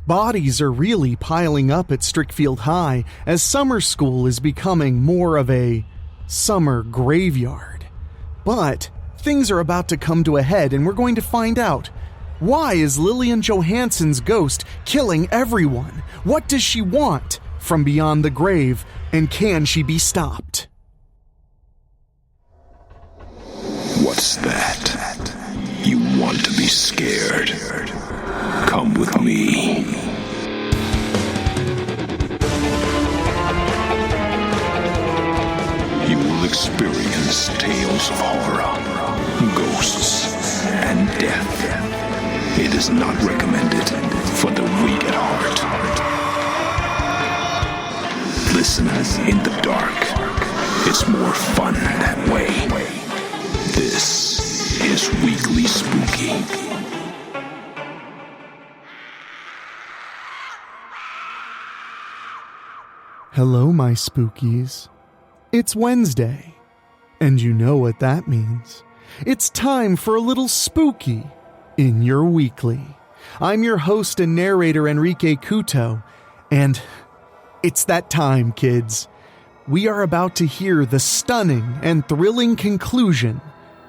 Bodies are really piling up at Strickfield High as summer school is becoming more of a summer graveyard. But things are about to come to a head and we're going to find out. Why is Lillian Johansson's ghost killing everyone? What does she want from beyond the grave, and can she be stopped? What's that? You want to be scared? Come with me. You will experience tales of horror, ghosts, and death. It is not recommended for the weak at heart. Listen in the dark. It's more fun that way. This is Weekly Spooky. Hello, my spookies. It's Wednesday, and you know what that means. It's time for a little spooky in your weekly. I'm your host and narrator, Enrique Couto, and it's that time, kids. We are about to hear the stunning and thrilling conclusion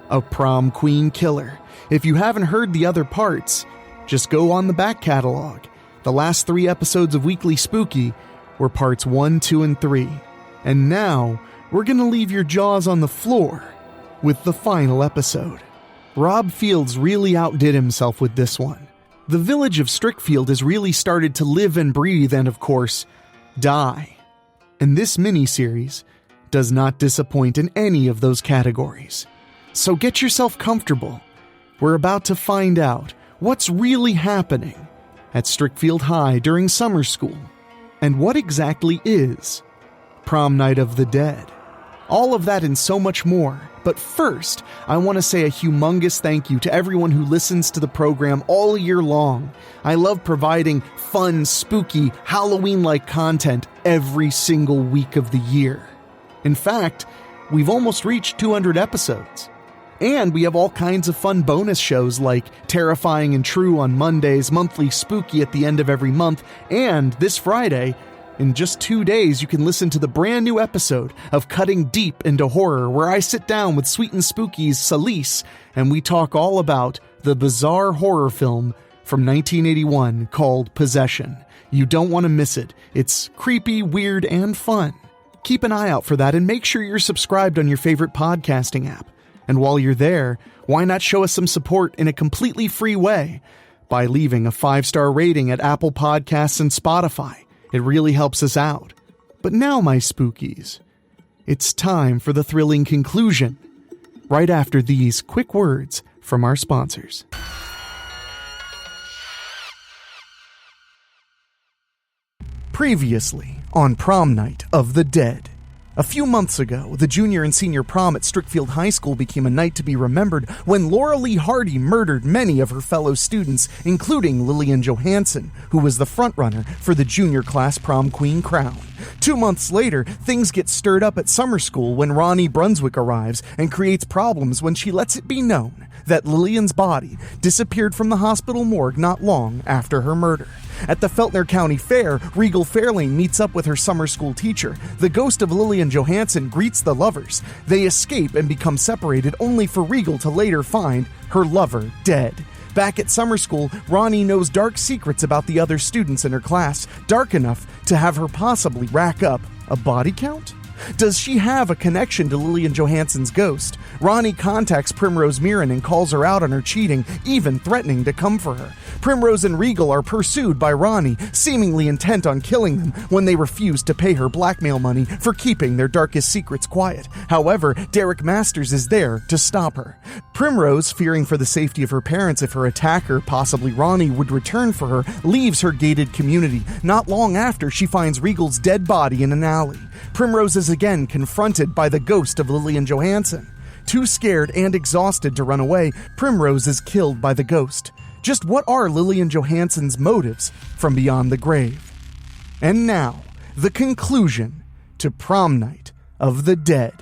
of Prom Queen Killer. If you haven't heard the other parts, just go on the back catalog. The last 3 episodes of Weekly Spooky were parts 1, 2, and 3. And now, we're gonna leave your jaws on the floor with the final episode. Rob Fields really outdid himself with this one. The village of Strickfield has really started to live and breathe and, of course, die. And this miniseries does not disappoint in any of those categories. So get yourself comfortable. We're about to find out what's really happening at Strickfield High during summer school, and what exactly is Prom Night of the Dead. All of that and so much more. But first, I want to say a humongous thank you to everyone who listens to the program all year long. I love providing fun, spooky, Halloween-like content every single week of the year. In fact, we've almost reached 200 episodes. And we have all kinds of fun bonus shows like Terrifying and True on Mondays, Monthly Spooky at the end of every month, and this Friday, in just 2 days, you can listen to the brand new episode of Cutting Deep into Horror, where I sit down with Sweet and Spooky's Celise, and we talk all about the bizarre horror film from 1981 called Possession. You don't want to miss it. It's creepy, weird, and fun. Keep an eye out for that, and make sure you're subscribed on your favorite podcasting app. And while you're there, why not show us some support in a completely free way by leaving a 5-star rating at Apple Podcasts and Spotify. It really helps us out. But now, my spookies, it's time for the thrilling conclusion, right after these quick words from our sponsors. Previously on Prom Night of the Dead. A few months ago, the junior and senior prom at Strickfield High School became a night to be remembered when Laura Lee Hardy murdered many of her fellow students, including Lillian Johansson, who was the frontrunner for the junior class prom queen crown. 2 months later, things get stirred up at summer school when Ronnie Brunswick arrives and creates problems when she lets it be known that Lillian's body disappeared from the hospital morgue not long after her murder. At the Feltner County Fair, Regal Fairlane meets up with her summer school teacher. The ghost of Lillian Johansson greets the lovers. They escape and become separated, only for Regal to later find her lover dead. Back at summer school, Ronnie knows dark secrets about the other students in her class, dark enough to have her possibly rack up a body count? Does she have a connection to Lillian Johansson's ghost? Ronnie contacts Primrose Mirren and calls her out on her cheating, even threatening to come for her. Primrose and Regal are pursued by Ronnie, seemingly intent on killing them when they refuse to pay her blackmail money for keeping their darkest secrets quiet. However, Derek Masters is there to stop her. Primrose, fearing for the safety of her parents if her attacker, possibly Ronnie, would return for her, leaves her gated community. Not long after, she finds Regal's dead body in an alley. Primrose is again confronted by the ghost of Lillian Johansson. Too scared and exhausted to run away, Primrose is killed by the ghost. Just what are Lillian Johansson's motives from beyond the grave? And now, the conclusion to Prom Night of the Dead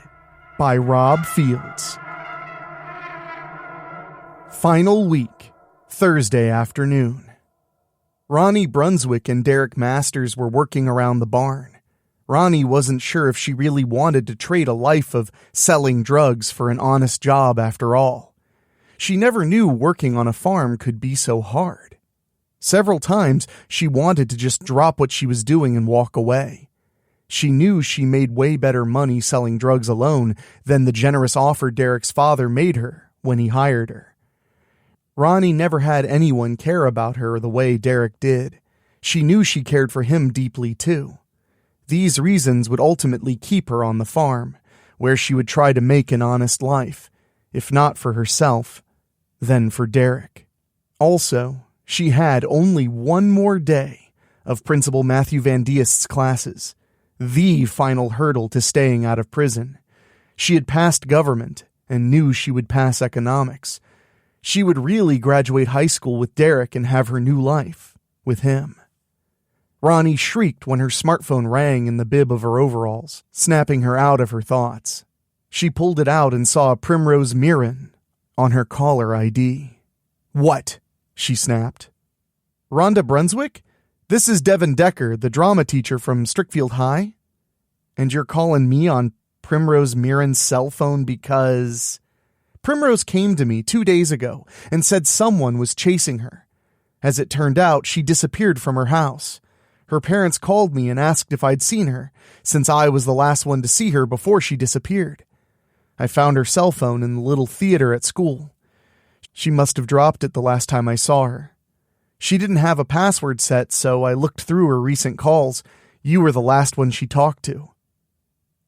by Rob Fields. Final week, Thursday afternoon. Ronnie Brunswick and Derek Masters were working around the barn. Ronnie wasn't sure if she really wanted to trade a life of selling drugs for an honest job after all. She never knew working on a farm could be so hard. Several times, she wanted to just drop what she was doing and walk away. She knew she made way better money selling drugs alone than the generous offer Derek's father made her when he hired her. Ronnie never had anyone care about her the way Derek did. She knew she cared for him deeply too. These reasons would ultimately keep her on the farm, where she would try to make an honest life, if not for herself, then for Derek. Also, she had only one more day of Principal Matthew Van Diest's classes, the final hurdle to staying out of prison. She had passed government and knew she would pass economics. She would really graduate high school with Derek and have her new life with him. Ronnie shrieked when her smartphone rang in the bib of her overalls, snapping her out of her thoughts. She pulled it out and saw Primrose Mirren on her caller ID. "What?" she snapped. "Rhonda Brunswick? This is Devin Decker, the drama teacher from Strickfield High. And you're calling me on Primrose Mirren's cell phone because..." Primrose came to me 2 days ago and said someone was chasing her. As it turned out, she disappeared from her house. Her parents called me and asked if I'd seen her, since I was the last one to see her before she disappeared. I found her cell phone in the little theater at school. She must have dropped it the last time I saw her. She didn't have a password set, so I looked through her recent calls. You were the last one she talked to.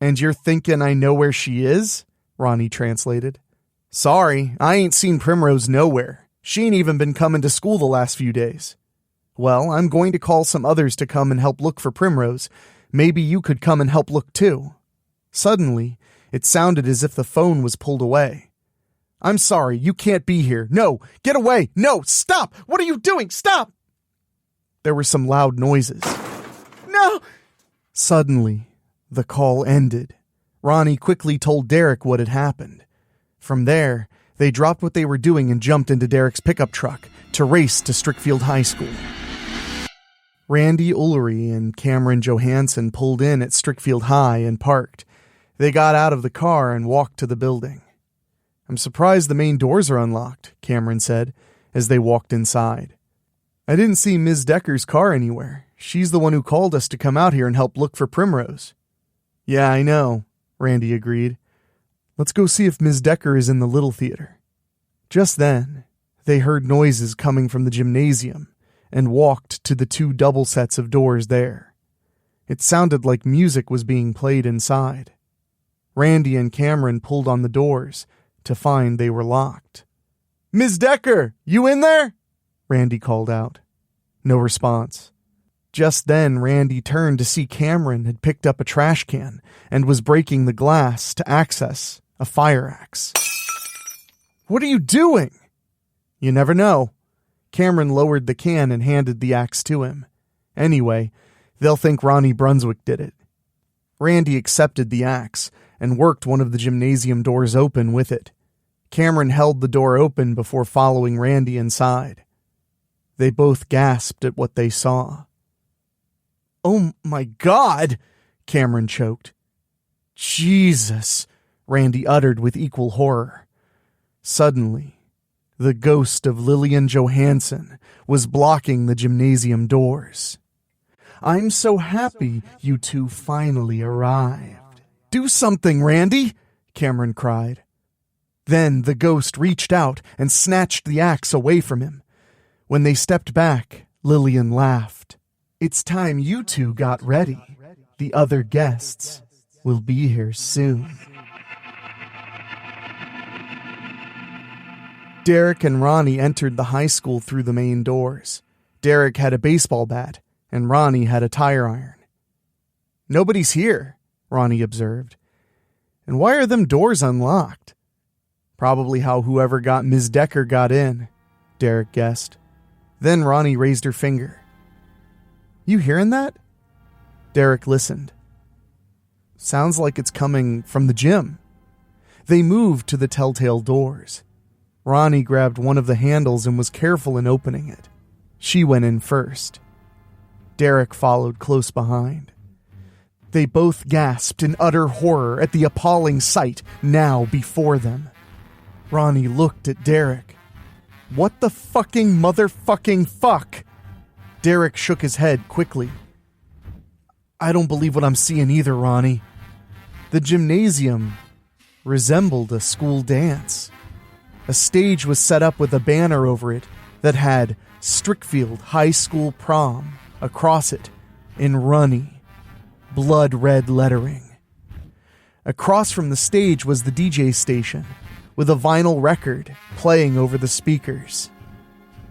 "And you're thinking I know where she is?" Ronnie translated. "Sorry, I ain't seen Primrose nowhere. She ain't even been coming to school the last few days." "Well, I'm going to call some others to come and help look for Primrose. Maybe you could come and help look too." Suddenly, it sounded as if the phone was pulled away. "I'm sorry, you can't be here. No, get away. No, stop. What are you doing? Stop." There were some loud noises. "No!" Suddenly, the call ended. Ronnie quickly told Derek what had happened. From there, they dropped what they were doing and jumped into Derek's pickup truck to race to Strickfield High School. Randy Ullery and Cameron Johansson pulled in at Strickfield High and parked. They got out of the car and walked to the building. "I'm surprised the main doors are unlocked," Cameron said, as they walked inside. "I didn't see Ms. Decker's car anywhere. She's the one who called us to come out here and help look for Primrose." "Yeah, I know," Randy agreed. "Let's go see if Ms. Decker is in the little theater." Just then, they heard noises coming from the gymnasium and walked to the 2 double sets of doors there. It sounded like music was being played inside. Randy and Cameron pulled on the doors to find they were locked. "Ms. Decker, you in there?" Randy called out. No response. Just then, Randy turned to see Cameron had picked up a trash can and was breaking the glass to access a fire axe. "What are you doing?" "You never know." Cameron lowered the can and handed the axe to him. "Anyway, they'll think Ronnie Brunswick did it." Randy accepted the axe and worked one of the gymnasium doors open with it. Cameron held the door open before following Randy inside. They both gasped at what they saw. "Oh my God!" Cameron choked. "Jesus!" Randy uttered with equal horror. Suddenly, the ghost of Lillian Johansson was blocking the gymnasium doors. "I'm so happy you two finally arrived." "Do something, Randy!" Cameron cried. Then the ghost reached out and snatched the axe away from him. When they stepped back, Lillian laughed. "It's time you two got ready. The other guests will be here soon." Derek and Ronnie entered the high school through the main doors. Derek had a baseball bat, and Ronnie had a tire iron. "Nobody's here," Ronnie observed. "And why are them doors unlocked?" "Probably how whoever got Ms. Decker got in," Derek guessed. Then Ronnie raised her finger. "You hearing that?" Derek listened. "Sounds like it's coming from the gym." They moved to the telltale doors. Ronnie grabbed one of the handles and was careful in opening it. She went in first. Derek followed close behind. They both gasped in utter horror at the appalling sight now before them. Ronnie looked at Derek. What the fucking motherfucking fuck? Derek shook his head quickly. I don't believe what I'm seeing either, Ronnie. The gymnasium resembled a school dance. A stage was set up with a banner over it that had Strickfield High School Prom across it in runny, blood-red lettering. Across from the stage was the DJ station, with a vinyl record playing over the speakers.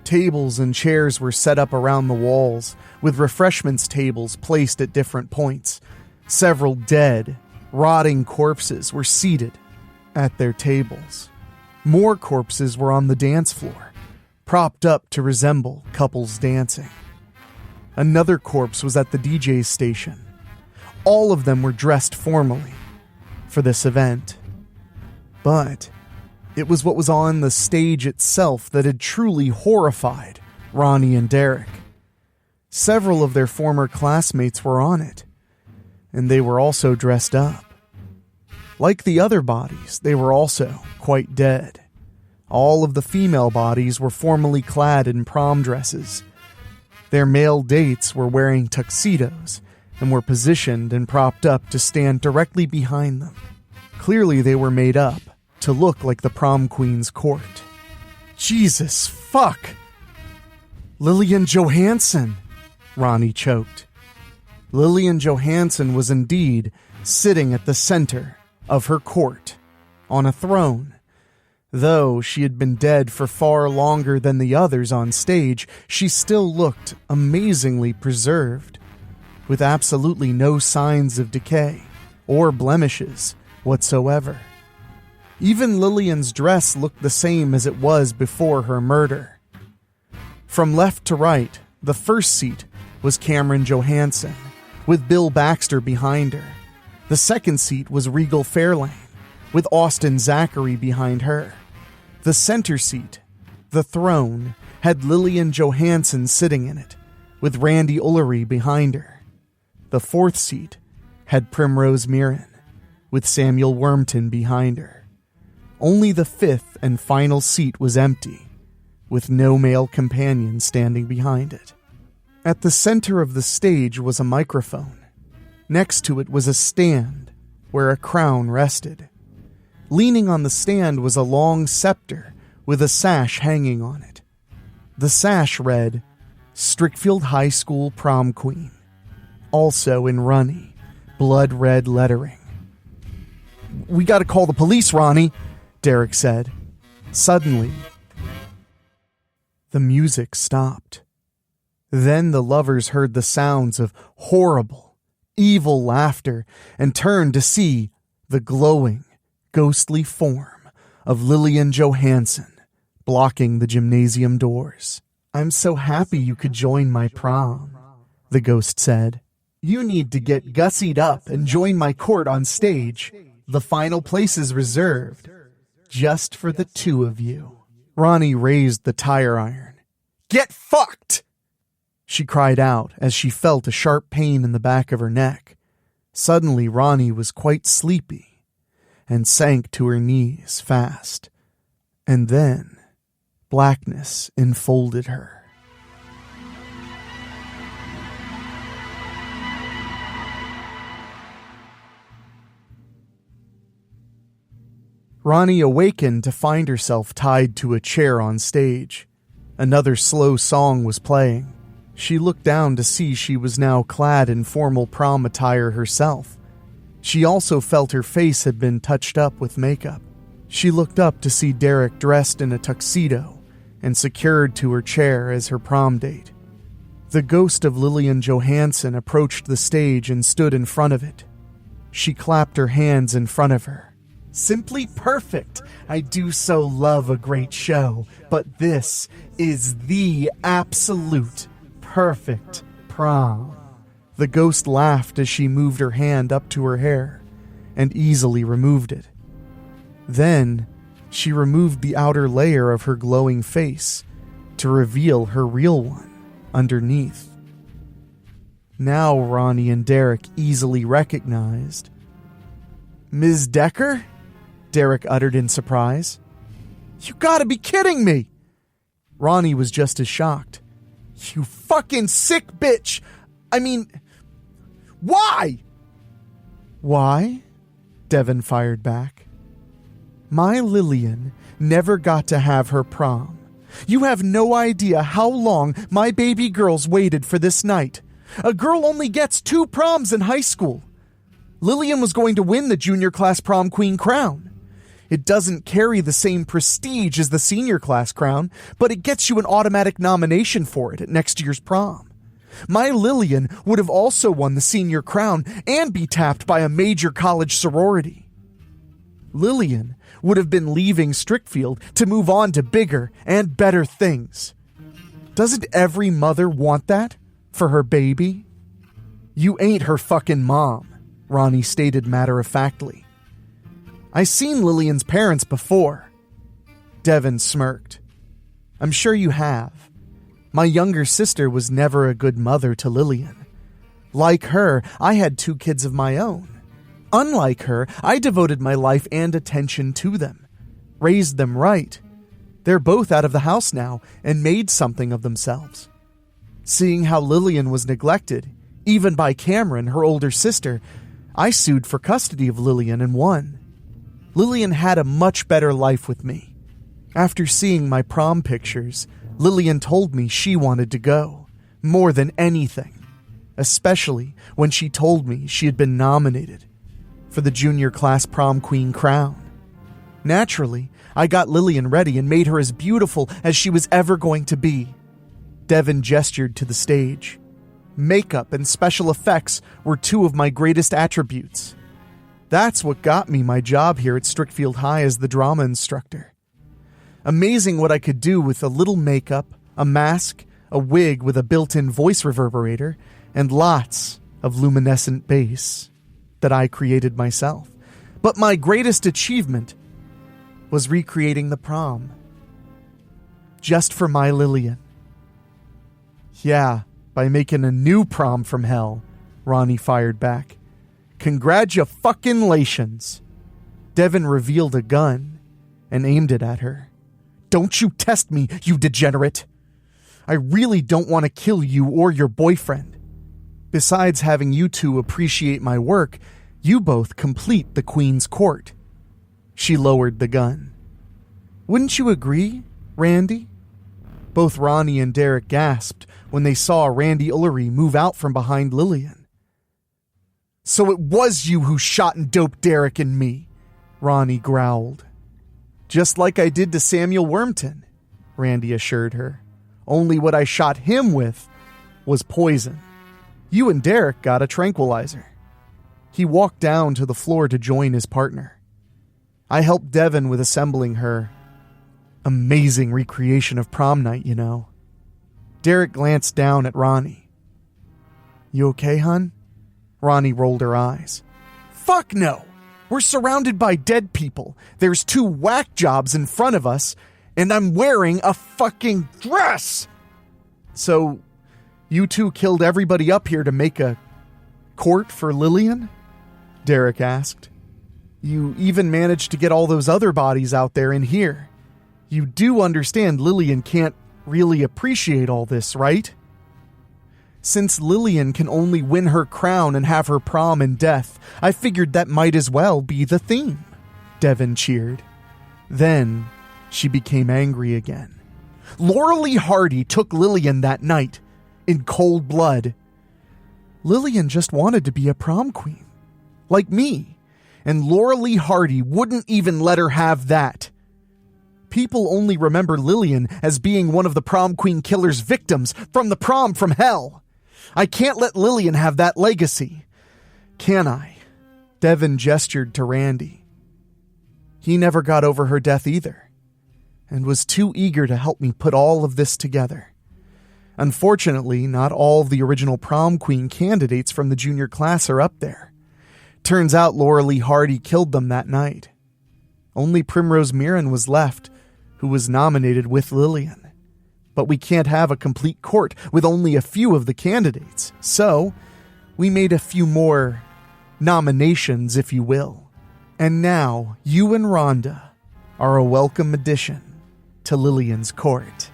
Tables and chairs were set up around the walls, with refreshments tables placed at different points. Several dead, rotting corpses were seated at their tables. More corpses were on the dance floor, propped up to resemble couples dancing. Another corpse was at the DJ station. All of them were dressed formally for this event. But it was what was on the stage itself that had truly horrified Ronnie and Derek. Several of their former classmates were on it, and they were also dressed up. Like the other bodies, they were also quite dead. All of the female bodies were formally clad in prom dresses. Their male dates were wearing tuxedos and were positioned and propped up to stand directly behind them. Clearly they were made up to look like the prom queen's court. Jesus fuck! Lillian Johansson! Ronnie choked. Lillian Johansson was indeed sitting at the center of her court, on a throne. Though she had been dead for far longer than the others on stage, she still looked amazingly preserved, with absolutely no signs of decay or blemishes whatsoever. Even Lillian's dress looked the same as it was before her murder. From left to right, the first seat was Cameron Johansson, with Bill Baxter behind her. The second seat was Regal Fairlane, with Austin Zachary behind her. The center seat, the throne, had Lillian Johansson sitting in it, with Randy Ullery behind her. The fourth seat had Primrose Mirren, with Samuel Wormton behind her. Only the fifth and final seat was empty, with no male companion standing behind it. At the center of the stage was a microphone. Next to it was a stand where a crown rested. Leaning on the stand was a long scepter with a sash hanging on it. The sash read, Strickfield High School Prom Queen, also in runny, blood-red lettering. We gotta call the police, Ronnie, Derek said. Suddenly, the music stopped. Then the lovers heard the sounds of horrible, evil laughter and turned to see the glowing, ghostly form of Lillian Johansson blocking the gymnasium doors. I'm so happy you could join my prom, the ghost said. You need to get gussied up and join my court on stage. The final place is reserved, just for the two of you. Ronnie raised the tire iron. Get fucked! She cried out as she felt a sharp pain in the back of her neck. Suddenly Ronnie was quite sleepy and sank to her knees fast. And then blackness enfolded her. Ronnie awakened to find herself tied to a chair on stage. Another slow song was playing. She looked down to see she was now clad in formal prom attire herself. She also felt her face had been touched up with makeup. She looked up to see Derek dressed in a tuxedo and secured to her chair as her prom date. The ghost of Lillian Johansson approached the stage and stood in front of it. She clapped her hands in front of her. Simply perfect! I do so love a great show, but this is the absolute perfect prom. The ghost laughed as she moved her hand up to her hair and easily removed it. Then she removed the outer layer of her glowing face to reveal her real one. underneath. Now Ronnie and Derek easily recognized. "Ms. Decker?" Derek uttered in surprise. "You gotta be kidding me!" Ronnie was just as shocked. "You fucking sick bitch! I mean, why?" "Why?" Devin fired back. "My Lillian never got to have her prom. You have no idea how long my baby girls waited for this night. A girl only gets 2 proms in high school. Lillian was going to win the junior class prom queen crown. It doesn't carry the same prestige as the senior class crown, but it gets you an automatic nomination for it at next year's prom. My Lillian would have also won the senior crown and be tapped by a major college sorority. Lillian would have been leaving Strickfield to move on to bigger and better things. Doesn't every mother want that for her baby?" "You ain't her fucking mom," Ronnie stated matter-of-factly. "I seen Lillian's parents before." Devin smirked. "I'm sure you have. My younger sister was never a good mother to Lillian. Like her, I had 2 kids of my own. Unlike her, I devoted my life and attention to them, raised them right. They're both out of the house now and made something of themselves. Seeing how Lillian was neglected, even by Cameron, her older sister, I sued for custody of Lillian and won. Lillian had a much better life with me. After seeing my prom pictures, Lillian told me she wanted to go, more than anything, especially when she told me she had been nominated for the junior class prom queen crown. Naturally, I got Lillian ready and made her as beautiful as she was ever going to be." Devin gestured to the stage. "Makeup and special effects were 2 of my greatest attributes. That's what got me my job here at Strickfield High as the drama instructor. Amazing what I could do with a little makeup, a mask, a wig with a built-in voice reverberator, and lots of luminescent bass that I created myself. But my greatest achievement was recreating the prom. Just for my Lillian." "Yeah, by making a new prom from hell," Ronnie fired back. "Congratulations." Devin revealed a gun and aimed it at her. "Don't you test me, you degenerate. I really don't want to kill you or your boyfriend. Besides having you 2 appreciate my work, you both complete the Queen's Court." She lowered the gun. "Wouldn't you agree, Randy?" Both Ronnie and Derek gasped when they saw Randy Ullery move out from behind Lillian. "So it was you who shot and doped Derek and me," Ronnie growled. "Just like I did to Samuel Wormton," Randy assured her. "Only what I shot him with was poison. You and Derek got a tranquilizer." He walked down to the floor to join his partner. I helped Devin with assembling her. Amazing recreation of prom night, you know. Derek glanced down at Ronnie. "You okay, hun?" Ronnie rolled her eyes. "Fuck no! We're surrounded by dead people. There's 2 whack jobs in front of us, and I'm wearing a fucking dress!" "So, you 2 killed everybody up here to make a court for Lillian?" Derek asked. "You even managed to get all those other bodies out there in here. You do understand Lillian can't really appreciate all this, right?" "Since Lillian can only win her crown and have her prom in death, I figured that might as well be the theme," Devin cheered. Then she became angry again. "Laurel Lee Hardy took Lillian that night, in cold blood. Lillian just wanted to be a prom queen, like me, and Laurel Lee Hardy wouldn't even let her have that. People only remember Lillian as being one of the prom queen killer's victims from the prom from hell. I can't let Lillian have that legacy, can I?" Devin gestured to Randy. He never got over her death either, and was too eager to help me put all of this together. Unfortunately, not all of the original prom queen candidates from the junior class are up there. Turns out Laurel Lee Hardy killed them that night. Only Primrose Mirren was left, who was nominated with Lillian. But we can't have a complete court with only a few of the candidates. So, we made a few more nominations, if you will. And now, you and Rhonda are a welcome addition to Lillian's court.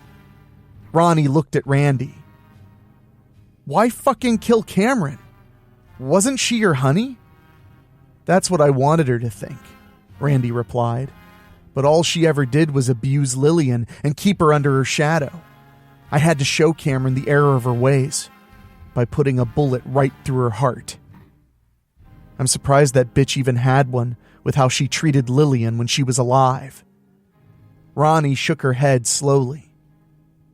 Ronnie looked at Randy. Why fucking kill Cameron? Wasn't she your honey? That's what I wanted her to think, Randy replied. But all she ever did was abuse Lillian and keep her under her shadow. I had to show Cameron the error of her ways by putting a bullet right through her heart. I'm surprised that bitch even had one with how she treated Lillian when she was alive. Ronnie shook her head slowly.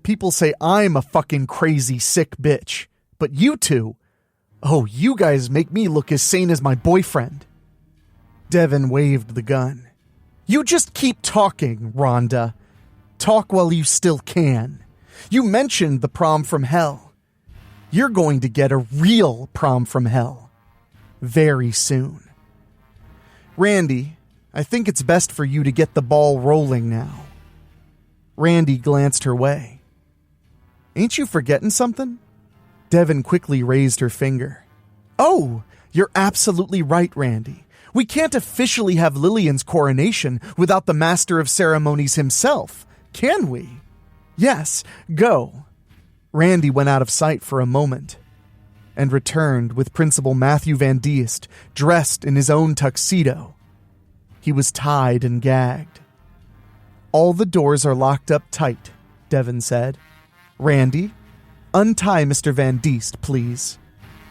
People say I'm a fucking crazy sick bitch, but you two, oh, you guys make me look as sane as my boyfriend. Devin waved the gun. You just keep talking, Rhonda. Talk while you still can. You mentioned the prom from hell. You're going to get a real prom from hell. Very soon. Randy, I think it's best for you to get the ball rolling now. Randy glanced her way. Ain't you forgetting something? Devin quickly raised her finger. Oh, you're absolutely right, Randy. We can't officially have Lillian's coronation without the master of ceremonies himself, can we? Yes, go. Randy went out of sight for a moment and returned with Principal Matthew Van Diest dressed in his own tuxedo. He was tied and gagged. All the doors are locked up tight, Devin said. Randy, untie Mr. Van Diest, please.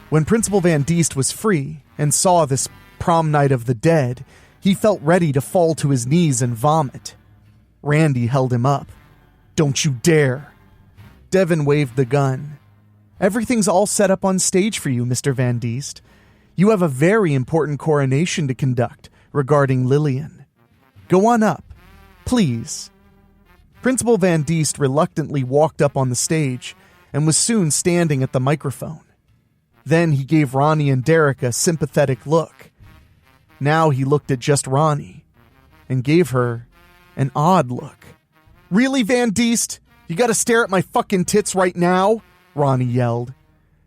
When Principal Van Diest was free and saw this prom night of the dead, he felt ready to fall to his knees and vomit. Randy held him up. Don't you dare. Devin waved the gun. Everything's all set up on stage for you, Mr. Van Diest. You have a very important coronation to conduct regarding Lillian. Go on up, please. Principal Van Diest reluctantly walked up on the stage and was soon standing at the microphone. Then he gave Ronnie and Derek a sympathetic look. Now he looked at just Ronnie and gave her an odd look. Really, Van Diest? You gotta stare at my fucking tits right now? Ronnie yelled.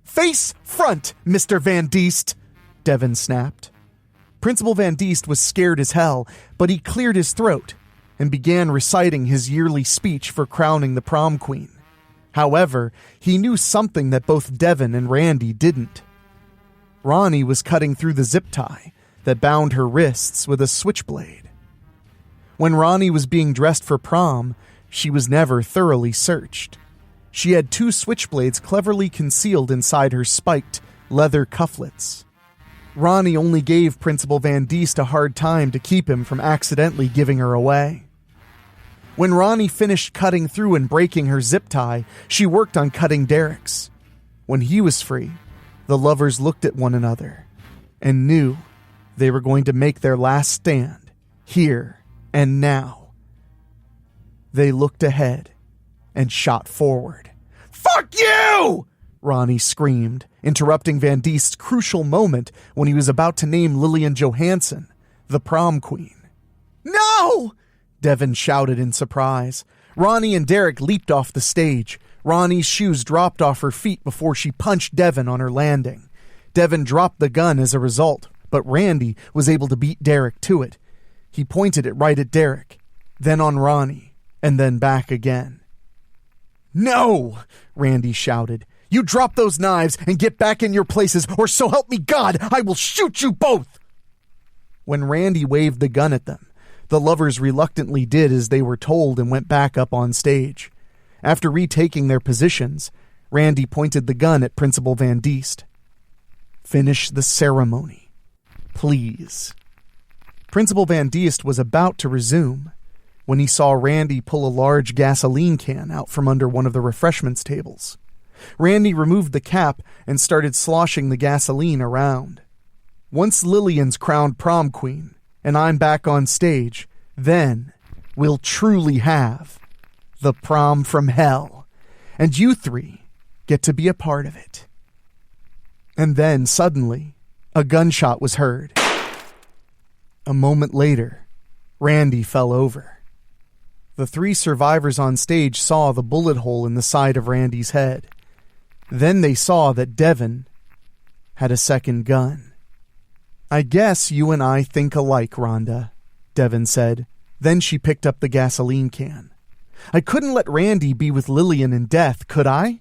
Face front, Mr. Van Diest, Devin snapped. Principal Van Diest was scared as hell, but he cleared his throat and began reciting his yearly speech for crowning the prom queen. However, he knew something that both Devin and Randy didn't. Ronnie was cutting through the zip tie that bound her wrists with a switchblade. When Ronnie was being dressed for prom, she was never thoroughly searched. She had 2 switchblades cleverly concealed inside her spiked leather cufflets. Ronnie only gave Principal Van Diest a hard time to keep him from accidentally giving her away. When Ronnie finished cutting through and breaking her zip tie, she worked on cutting Derek's. When he was free, the lovers looked at one another and knew they were going to make their last stand, here and now. They looked ahead and shot forward. Fuck you! Ronnie screamed, interrupting Van Diest's crucial moment when he was about to name Lillian Johansson, the prom queen. No! Devin shouted in surprise. Ronnie and Derek leaped off the stage. Ronnie's shoes dropped off her feet before she punched Devin on her landing. Devin dropped the gun as a result, but Randy was able to beat Derek to it. He pointed it right at Derek, then on Ronnie, and then back again. No! Randy shouted. You drop those knives and get back in your places, or so help me God, I will shoot you both! When Randy waved the gun at them, the lovers reluctantly did as they were told and went back up on stage. After retaking their positions, Randy pointed the gun at Principal Van Diest. Finish the ceremony, please. Principal Van Diest was about to resume when he saw Randy pull a large gasoline can out from under one of the refreshments tables. Randy removed the cap and started sloshing the gasoline around. Once Lillian's crowned prom queen, and I'm back on stage, then we'll truly have the prom from hell, and you 3 get to be a part of it. And then, suddenly, a gunshot was heard. A moment later, Randy fell over. The 3 survivors on stage saw the bullet hole in the side of Randy's head. Then they saw that Devin had a second gun. "I guess you and I think alike, Rhonda," Devin said. Then she picked up the gasoline can. "I couldn't let Randy be with Lillian in death, could I?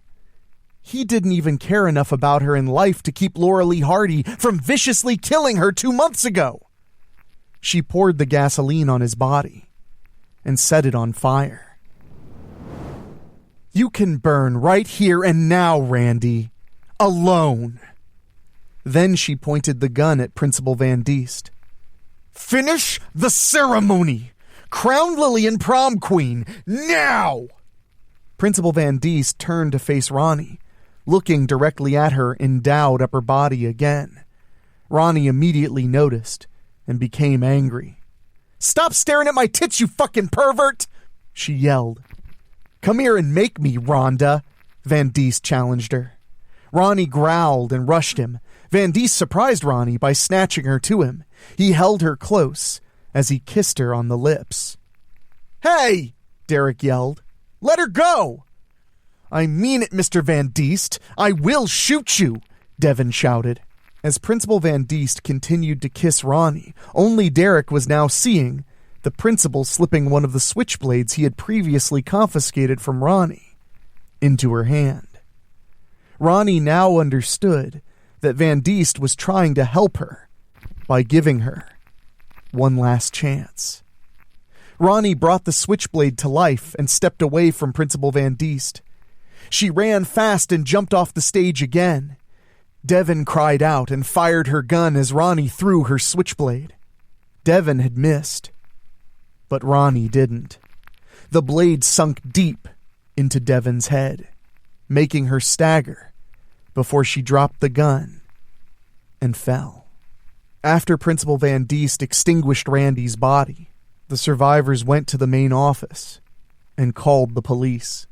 He didn't even care enough about her in life to keep Laura Lee Hardy from viciously killing her 2 months ago." She poured the gasoline on his body and set it on fire. "You can burn right here and now, Randy. Alone." Then she pointed the gun at Principal Van Diest. "Finish the ceremony! Crown Lillian prom queen, now!" Principal Van Diest turned to face Ronnie, looking directly at her endowed upper body again. Ronnie immediately noticed and became angry. "Stop staring at my tits, you fucking pervert!" she yelled. "Come here and make me, Rhonda," Van Diest challenged her. Ronnie growled and rushed him. Van Diest surprised Ronnie by snatching her to him. He held her close as he kissed her on the lips. "Hey!" Derek yelled. "Let her go!" "I mean it, Mr. Van Diest. I will shoot you," Devin shouted. As Principal Van Diest continued to kiss Ronnie, only Derek was now seeing the principal slipping one of the switchblades he had previously confiscated from Ronnie into her hand. Ronnie now understood that Van Diest was trying to help her by giving her one last chance. Ronnie brought the switchblade to life and stepped away from Principal Van Diest. She ran fast and jumped off the stage again. Devin cried out and fired her gun as Ronnie threw her switchblade. Devin had missed, but Ronnie didn't. The blade sunk deep into Devin's head, making her stagger before she dropped the gun and fell. After Principal Van Diest extinguished Randy's body, the survivors went to the main office and called the police.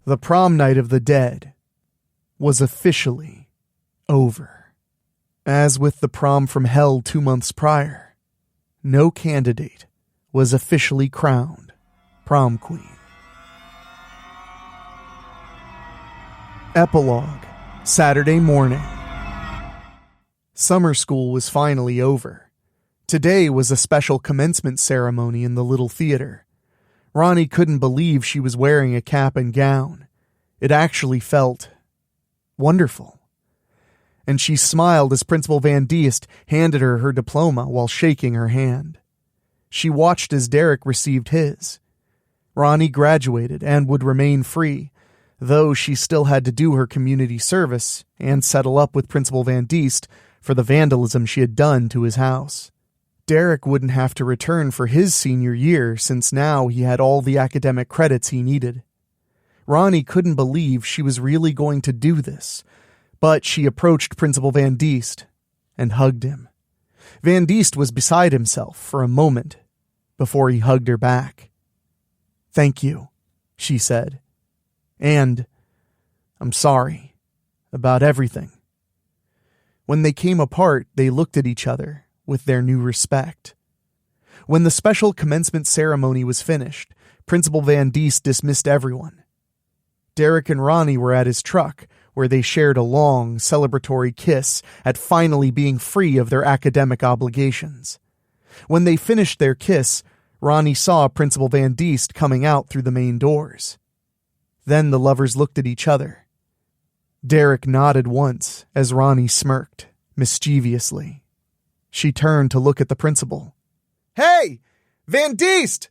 The prom night of the dead was officially over. As with the prom from hell 2 months prior, no candidate was officially crowned prom queen. Epilogue, Saturday morning. Summer school was finally over. Today was a special commencement ceremony in the little theater. Ronnie couldn't believe she was wearing a cap and gown. It actually felt wonderful. And she smiled as Principal Van Diest handed her her diploma while shaking her hand. She watched as Derek received his. Ronnie graduated and would remain free, though she still had to do her community service and settle up with Principal Van Diest for the vandalism she had done to his house. Derek wouldn't have to return for his senior year since now he had all the academic credits he needed. Ronnie couldn't believe she was really going to do this, but she approached Principal Van Diest and hugged him. Van Diest was beside himself for a moment before he hugged her back. "Thank you," she said. "And I'm sorry about everything." When they came apart, they looked at each other with their new respect. When the special commencement ceremony was finished, Principal Van Diest dismissed everyone. Derek and Ronnie were at his truck, where they shared a long, celebratory kiss at finally being free of their academic obligations. When they finished their kiss, Ronnie saw Principal Van Diest coming out through the main doors. Then the lovers looked at each other. Derek nodded once as Ronnie smirked, mischievously. She turned to look at the principal. "Hey! Van Diest!"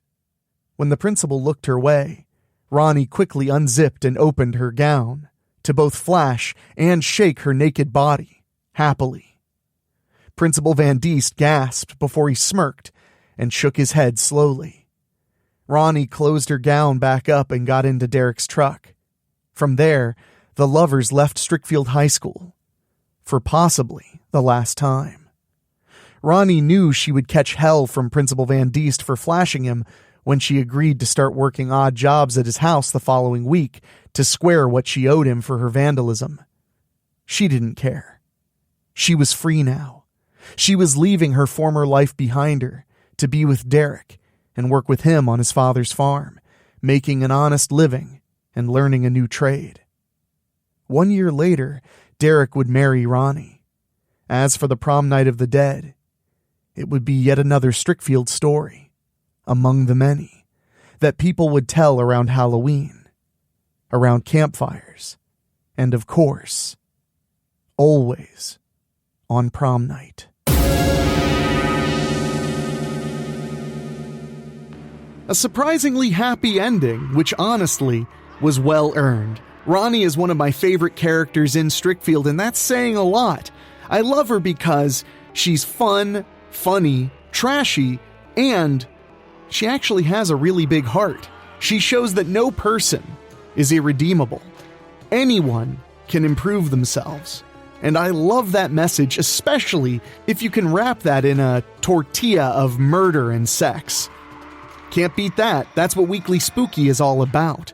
When the principal looked her way, Ronnie quickly unzipped and opened her gown to both flash and shake her naked body, happily. Principal Van Diest gasped before he smirked and shook his head slowly. Ronnie closed her gown back up and got into Derek's truck. From there, the lovers left Strickfield High School, for possibly the last time. Ronnie knew she would catch hell from Principal Van Diest for flashing him when she agreed to start working odd jobs at his house the following week to square what she owed him for her vandalism. She didn't care. She was free now. She was leaving her former life behind her to be with Derek and work with him on his father's farm, making an honest living and learning a new trade. 1 year later, Derek would marry Ronnie. As for the prom night of the dead, it would be yet another Strickfield story, among the many, that people would tell around Halloween, around campfires, and of course, always on prom night. A surprisingly happy ending, which honestly was well earned. Ronnie is one of my favorite characters in Strickfield, and that's saying a lot. I love her because she's fun, funny, trashy, and she actually has a really big heart. She shows that no person is irredeemable. Anyone can improve themselves. And I love that message, especially if you can wrap that in a tortilla of murder and sex. Can't beat that. That's what Weekly Spooky is all about.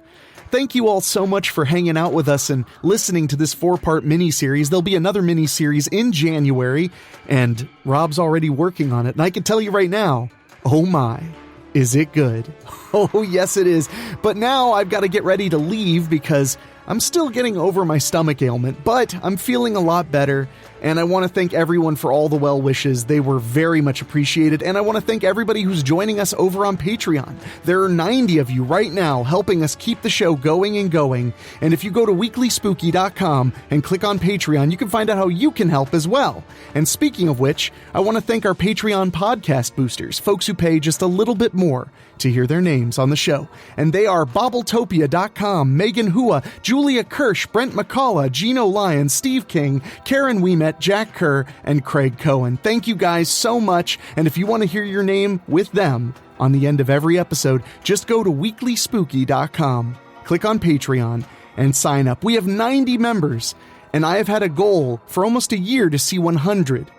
Thank you all so much for hanging out with us and listening to this 4-part miniseries. There'll be another miniseries in January, and Rob's already working on it. And I can tell you right now, oh my, is it good? Oh, yes, it is. But now I've got to get ready to leave because I'm still getting over my stomach ailment, but I'm feeling a lot better, and I want to thank everyone for all the well wishes. They were very much appreciated, and I want to thank everybody who's joining us over on Patreon. There are 90 of you right now helping us keep the show going and going, and if you go to weeklyspooky.com and click on Patreon, you can find out how you can help as well. And speaking of which, I want to thank our Patreon podcast boosters, folks who pay just a little bit more to hear their names on the show. And they are Bobbletopia.com, Megan Hua, Julia Kirsch, Brent McCullough, Gino Lyon, Steve King, Karen Weemet, Jack Kerr, and Craig Cohen. Thank you guys so much. And if you want to hear your name with them on the end of every episode, just go to weeklyspooky.com, click on Patreon, and sign up. We have 90 members, and I have had a goal for almost a year to see 100.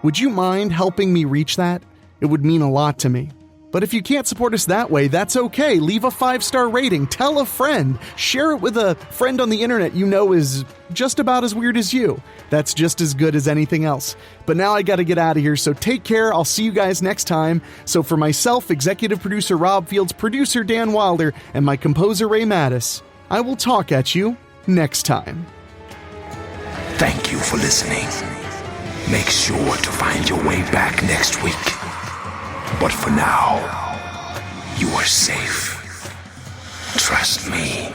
Would you mind helping me reach that? It would mean a lot to me. But if you can't support us that way, that's okay. Leave a 5-star rating, tell a friend, share it with a friend on the internet you know is just about as weird as you. That's just as good as anything else. But now I gotta get out of here, so take care. I'll see you guys next time. So for myself, executive producer Rob Fields, producer Dan Wilder, and my composer Ray Mattis, I will talk at you next time. Thank you for listening. Make sure to find your way back next week. But for now, you are safe. Trust me.